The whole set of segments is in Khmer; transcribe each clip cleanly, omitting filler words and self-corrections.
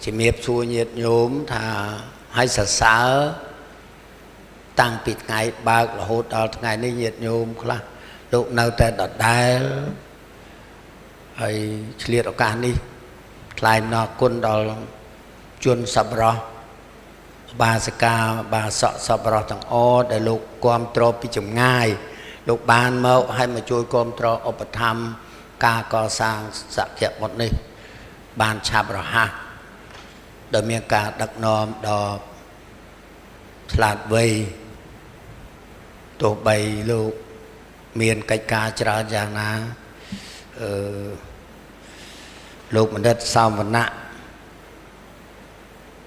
chỉ miệp xua nhiệt nhốm thà hay sợ sợ tăng bịt ngày bạc là hốt đó ngày này nhiệt nhôm là lúc nào ta đợt đai hay liệt ở cả đi lại nó quân đó chuồn sập rồi bà sẽ ca bà sợ sập rồi thằng o để lúc quan trò bị chủng ngay lúc ban mơ hay mà chui quan trò ở bậc thăm ca co sang sạc kẹp một này ban chạp rồi ha đời miệng cả đặc nòm đò lạt vây tổ bày lúc miền cách ca trả giang ná lúc mình đất sau một nạ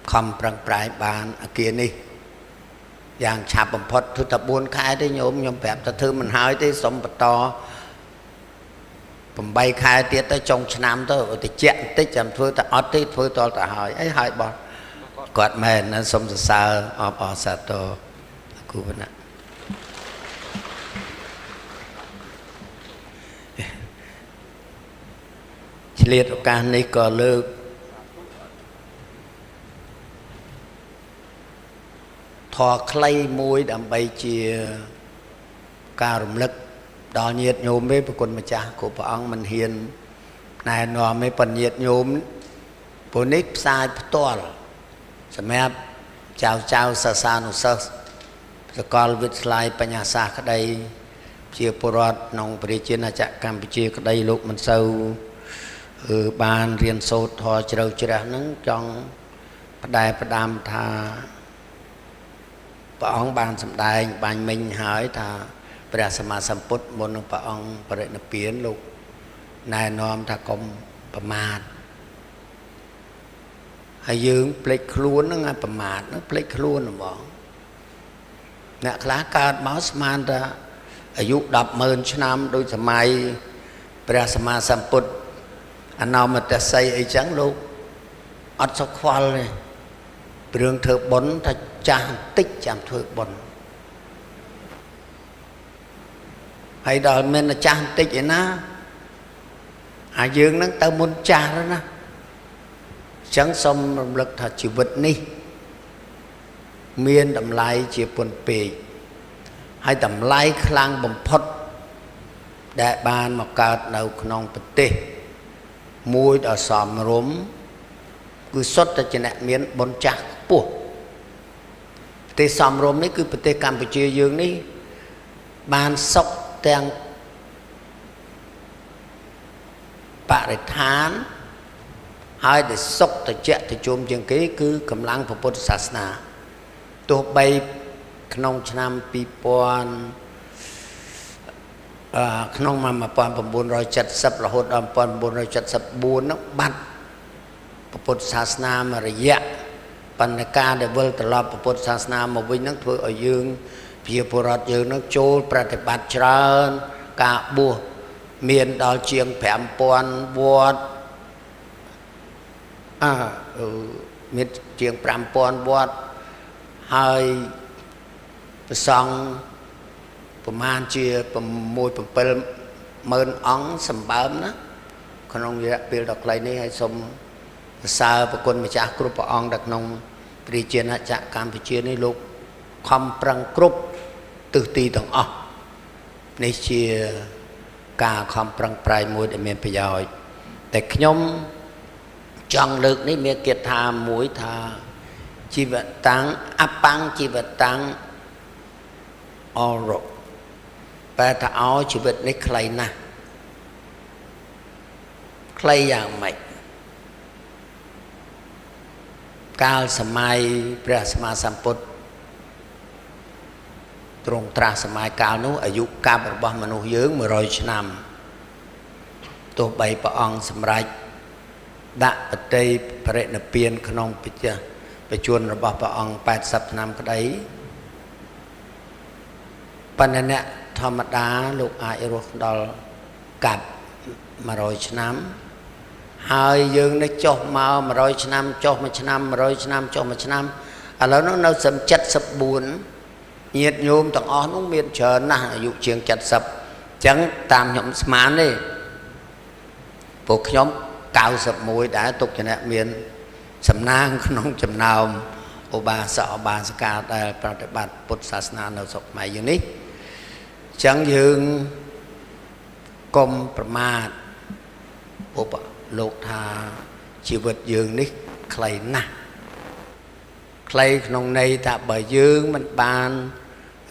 không prang prai bàn ở kia đi giang chạp bầm phật thứ tập buôn khai đấy nhôm bẹp ta thư mình hỏi tới sống bật to bầm bay khai tiết tới trong năm tới thì chẹn tích chầm thôi ta ót tích thôi to ta hỏi ấy hỏi bọn quạt mền nó sống sờ ở sa to cú vấn ạ liệt ca này có lực thọ clay môi đầm bay chia ca rung lực đo nhiệt nhôm với quân mà cha của ông mình hiền này nó mới phần nhiệt nhôm bố nít sai to rồi mẹ chào sa sa nụ sơ con vịt lại bên nhà xa cái đây chia porot nông bể trên là chạy Campuchia cái đây lúc mình sâu ban riêng số thọ trâu trà nắng trong đài đam tha ông ban sầm đài ban mình hỏi tha bây giờ mà sầm put môn ông bây giờ nó biến lúc này nom tha côngประมาทhay dương plek luôn nó ngayประมาทnó plek luôn nó bỏ nè lá cà máu man raอายุ10,000 năm đôiสมัยพระสัมมาสัมพุทธอันนั้นมันจะใส่ไอ้จังลูกอัดสักควาเลยเรื่องเธอบนถ้าจางติ๊กจำเธอบนให้ดอกมันจางติ๊กอย่างนะอายุนั้นเติมมุนจาแล้วนะchẳng xong lực thật chỉ vật ní miên đầm lai chỉ buồn bì hay đầm lai khlang bầm phật đại ban mà cả đầu non bật tê môi đỏ sòm rốm cứ xuất ra trên đại miên bồn chạc bùa tê sòm rốm ní cứ bật tê Campuchia dương ní ban sốc teng bạ để thán hai để sốc để chạy để chôm chân kế cứ cầm lăng của Phật sát na tổ bay nông năm pi pon nông mà pon 970រហូតដល់1974នោះបាត់ពុទ្ធសាសនាមករយៈបណ្ឌការដែលវិលត្រឡប់ពុទ្ធសាសនាមកវិញនឹងធ្វើឲ្យយើងជាពលរដ្ឋយើងនឹងចូលប្រតិបត្តិច្រើនការបួសមានដល់ជាង 5,000 វត្តមានជាង 5,000 វត្តហើយប្រសង់ប្រមាណជា 6-7,000 អង្គសម្បើមណាក្នុងរយៈពេលដ៏ខ្លីនេះហើយសូមសរសើរប្រគុណម្ចាស់គ្រប់ព្រះអង្គនៅក្នុងព្រះជាណាចក្រកម្ពុជានេះលោកខំប្រឹងគ្រប់ទិសទីទាំងអស់នេះជាការខំប្រឹងប្រែងមួយដែលមានប្រយោជន៍តែខ្ញុំចង់លើកនេះមានគាថាមួយថាជីវតាំងអបាំងជីវតាំងអរោបែរថាអោជីវិតនេះខ្លីណាស់ខ្លីយ៉ាងម៉េចកាលសម័យព្រះសម្មាសម្ពុទ្ធទ្រង់ត្រាស់សម័យកាលនោះអាយុកាលរបស់មនុស្សយើង100 ឆ្នាំទោះបីព្រះអង្គសម្រេចដាក់បតីបរិនិព្វានក្នុងបច្ចុប្បន្នរបស់ព្រះអង្គ80 ឆ្នាំក្តីប៉ុន្តែអ្នកធម្មតាលោកអាចរស់ដល់កាប់100 ឆ្នាំហើយយើងនេះចុះមក100 ឆ្នាំចុះមួយឆ្នាំ100 ឆ្នាំចុះមួយឆ្នាំឥឡូវនោះនៅសឹម74ញាតិញោមទាំងអស់នោះមានច្រើនណាស់អាយុជាង70អញ្ចឹងតាមខ្ញុំស្មានទេពួកខ្ញុំ91ដែរទុកជាអ្នកមាន sầm nang không chầm nào ô ba sợ ba s까 đại bát Phậtศาสนา នៅស្រុកខ្មែរយើងនេះចឹងយើងកុំប្រមាទឧបលោកថាជីវិតយើងនេះខ្លីណាស់ខ្លីក្នុងន័យថាបើយើងមិនបាន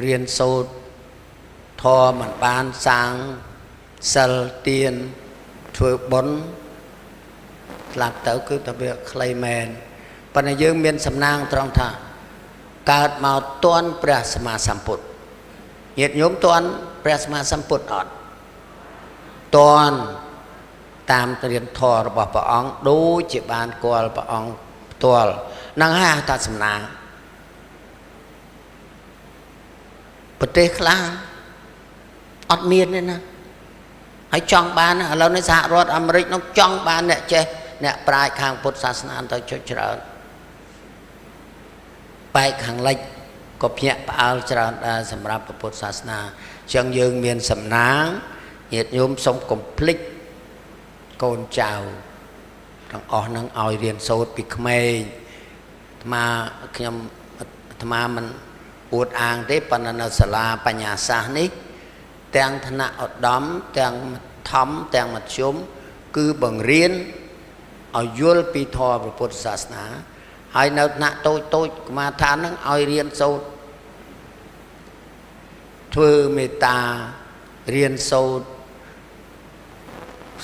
រៀនសូត្រធម៌មិនបានសាងសិលទានធ្វើបុណ្យស្លាប់ទៅគឺតែវាខ្លីមែនប៉ុន្តែយើងមានសំណាងត្រង់ថាកើតមកទាន់ព្រះសម្មាសម្ពុទ្ធញាតិញោមទាន់ព្រះសម្មាសម្ពុទ្ធអត់ទាន់តាមរៀនធម៌របស់ព្រះអង្គដូចជាបានគាល់ព្រះអង្គផ្ទាល់នឹងហើយថាសំណាងប្រទេសខ្លះអត់មានទេណាហើយចង់បានឥឡូវនេះសហរដ្ឋអាមេរិកនោះចង់បានអ្នកចេះអ្នកប្រាជ្ញខាងពុទ្ធសាសនាទៅចុចច្រើនបែកខាងលិចក៏ភ្ញាក់ផ្អើលច្រើនដែរសម្រាប់ពុទ្ធសាសនាចឹងយើងមានសំណាងញាតិញោមសូមកុំភ្លេចកូនចៅទាំងអស់នឹងឲ្យរៀនសូត្រពីក្មេងខ្ញុំអាត្មាមិនអួតអាងទេប៉ុន្តែនៅសាលាបញ្ញាសាស្ត្រនេះទាំងថ្នាក់ឧត្តមទាំងធម្មទាំងមធ្យមគឺបង្រៀនឲ្យយល់ពីធម៌ព្រះពុទ្ធសាសនាហើយនៅថ្នាក់តូចតូចកុមារឋាននឹងឲ្យរៀនសូត្រធ្វើមេត្តារៀនសូត្រ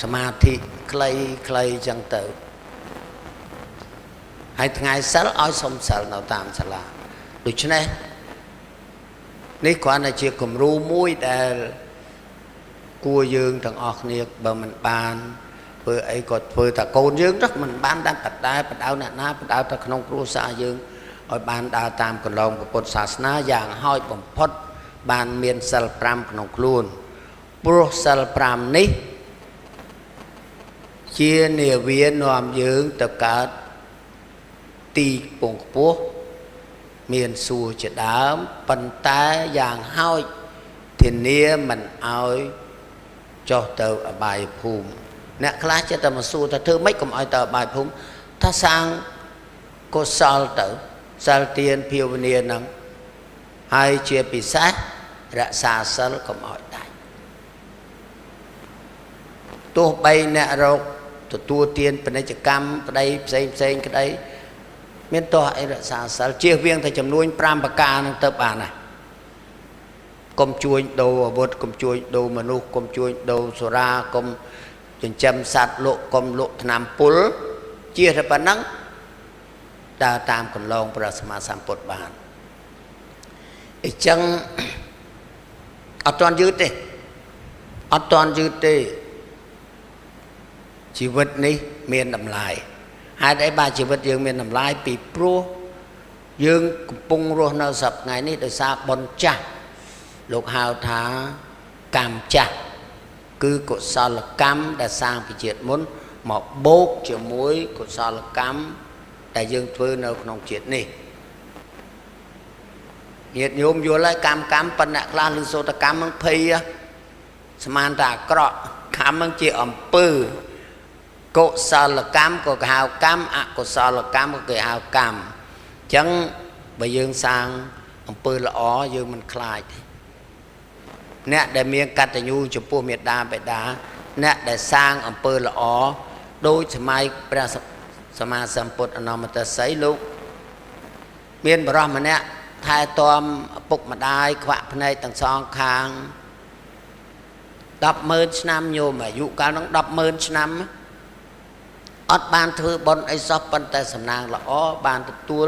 សមាធិខ្លីៗចឹងទៅហើយថ្ងៃសិលឲ្យសុំសិលនៅតាមសាលាដូច្នេះនេះគ្រាន់តែជាគំរូមួយដែលគួរយើងទាំងអស់គ្នាបើមិនបានធ្វើអីក៏ធ្វើតែកូនយើងទៅមិនបានតែបដៅអ្នកណាបដៅតែក្នុងគ្រួសារយើងឲ្យបានដើរតាមកន្លងពុទ្ធសាសនាយ៉ាងហោចបំផុតបានមានសិល5ក្នុងខ្លួនព្រោះសិល5នេះជានាវានាំយើងទៅកើតទីពងខ្ពស់មានសួគ៌ជាដើមប៉ុន្តែយ៉ាងហោចធានាមិនឲ្យចុះទៅអបាយភូមិអ្នកខ្លះចិត្តតែមកសួរថាធ្វើម៉េចកុំឲ្យទៅអបាយភូមិថាសាងកុសលទៅសិលទានភាវនានឹងហើយជាពិសេសរក្សាសិលកុំឲ្យដាច់ទោះបីអ្នករកទទួលទានពាណិជ្ជកម្មក្តីផ្សេងក្តីមានទោះអីរក្សាសិលជៀសវាងតែចំនួន5ប្រការនឹងទៅបានណាកុំជួញដូរអាវុធកុំជួញដូរមនុស្សកុំជួញដូរសុរាកុំចិញ្ចឹមសត្វលក់កុំលក់ថ្នាំពុលជៀសតែប៉ុណ្ណឹងដើរតាមកន្លងព្រះសម្មាសម្ពុទ្ធបានអញ្ចឹងអត់ទាន់យឺតទេជីវិតនេះមានតម្លៃហេតុអីបាទជីវិតយើងមានតម្លៃពីព្រោះយើងកំពុងរស់នៅសប្តាហ៍នេះដោយសារបុណ្យចាស់លោកហៅថាកម្មចាស់គឺកុសលកម្មដែលសាងពីជាតិមុនមកបូកជាមួយកុសលកម្មដែលយើងធ្វើនៅក្នុងជាតិនេះញាតិញោមយល់ហើយកម្មប៉ុន្តែខ្លះឬសូត្រកម្មនឹងភ័យស្មានតែអាក្រក់កម្មនឹងជាអំពើកុសលកម្មក៏គេហៅកម្មអកុសលកម្មក៏គេហៅកម្មអញ្ចឹងបើយើងសាងអំពើល្អយើងមិនខ្លាចទេអ្នកដែលមានកតញ្ញូចំពោះមេត្តាបិតាអ្នកដែលសាងអំពើល្អដោយសម័យព្រះសម្មាសម្ពុទ្ធអនមតសីលោកមានបរិសម្នាក់ថែទាំឪពុកម្ដាយខ្វាក់ភ្នែកទាំងសងខាង 100000 ឆ្នាំញោមអាយុកាលនោះ 100000 ឆ្នាំអត់បានធ្វើបុណ្យអីសោះប៉ុន្តែសំណាងល្អបានទទួល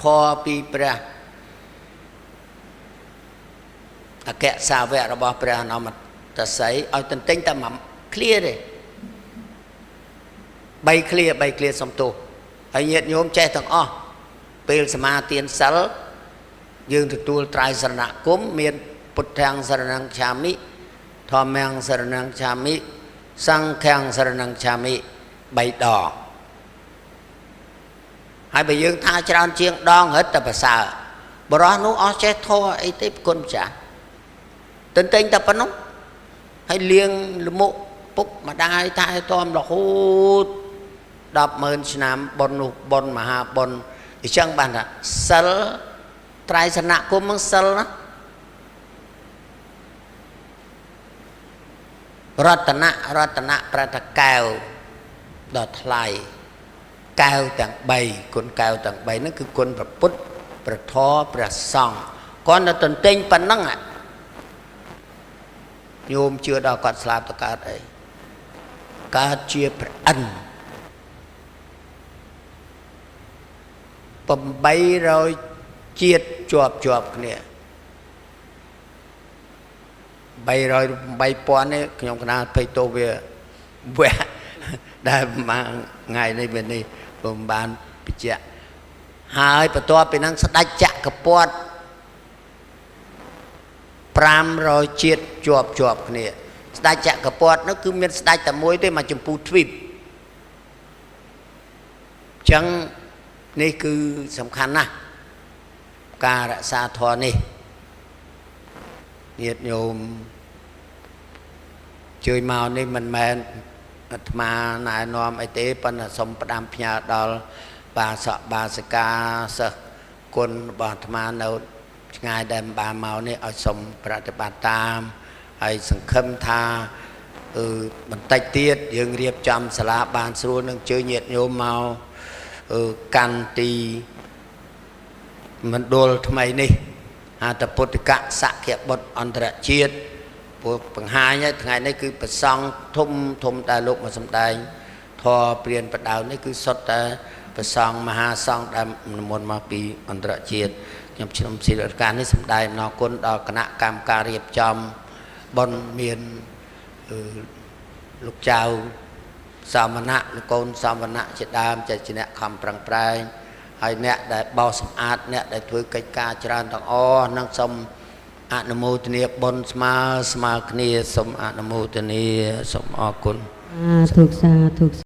ធម៌ពីព្រះអគ្គសាវករបស់ព្រះអនមតសីឲ្យទន្ទិញតែមួយឃ្លាទេ3ឃ្លាសំទោសហើយញាតិញោមចេះទាំងអស់ពេលសមាទានសិលយើងទទួលត្រៃសរណគមមានពុទ្ធាំងសរណង្ឃឆាមិធម្មំសរណង្ឃឆាមិសង្ឃំសរណង្ឃឆាមិ3ដងហើយបើយើងថាច្រើនជាងដងរត់តែប្រសើរបរោះនោះអស់ចេះធម៌អីទេគុណម្ចាស់ទន្ទិញតែប៉ុណ្ណោះហើយលៀងលមុខពុកម្ដាយថែទាំរហូត 10,000 ឆ្នាំបុណ្យនោះបុណ្យមហាបុណ្យអញ្ចឹងបានថាសិលត្រៃសនៈគុំនឹងសិលណារតនៈប្រតកែវដ៏ថ្លៃកែវទាំង3គុណកែវទាំង3ហ្នឹងគឺគុណព្រះពុទ្ធព្រះធម៌ព្រះសង្ឃគាត់នៅទន្ទិញប៉ុណ្ណឹងញោមជឿដល់គាត់ស្លាប់ទៅកើតអីកើតជាព្រះអិន800ជាតិជាប់គ្នា308,000នេះខ្ញុំកណាភ័យតោវាវះដែលមួយថ្ងៃនេះវានេះពុំបានបញ្ជាក់ហើយបន្ទាប់ពីហ្នឹងស្ដេចចក្រពត្តិ500ជាតិជាប់គ្នាស្ដេចចក្រពត្តិនោះគឺមានស្ដេចតែមួយទេមកចម្ពូទ្វីបអញ្ចឹងនេះគឺសំខាន់ណាស់ការរក្សាធម៌នេះញាតិញោមជួយមកនេះមិនមែនអាត្មាណែនាំអីទេប៉ុន្តែសូមផ្ដាំផ្ញើដល់បាសកបាសិកាសិស្សគុណរបស់អាត្មានៅឆ្ងាយដែលបានមកនេះឲ្យសូមប្រតិបត្តិតាមហើយសង្ឃឹមថាបន្តិចទៀតយើងរៀបចំសាលាបានស្រួលនឹងជើញញាតិញោមមកកាន់ទីមណ្ឌលថ្មីនេះអត្តពុទ្ធកសក្យបុត្រអន្តរជាតិពួកបង្ហាញថ្ងៃនេះគឺប្រសង់ធំដែលលោកមកសម្ដែងធម៌ព្រានបដៅនេះគឺសុទ្ធតែប្រសង់មហាសង្ឃដែលនិមន្តមកពីអន្តរជាតិខ្ញុំខ្ញុំសិលការនេះសម្ដែងអំណរគុណដល់គណៈកម្មការរៀបចំបុណ្យមានលោកចៅសមណៈលោកកូនសមណៈជាដើមជាអ្នកខំប្រឹងប្រែងហើយអ្នកដែលបោសសម្អាតអ្នកដែលធ្វើកិច្ចការច្រើនទាំងអស់នឹងសូមអនុមោទនាបុណ្យស្មើគ្នាសូមអនុមោទនាសូមអរគុណសាធុ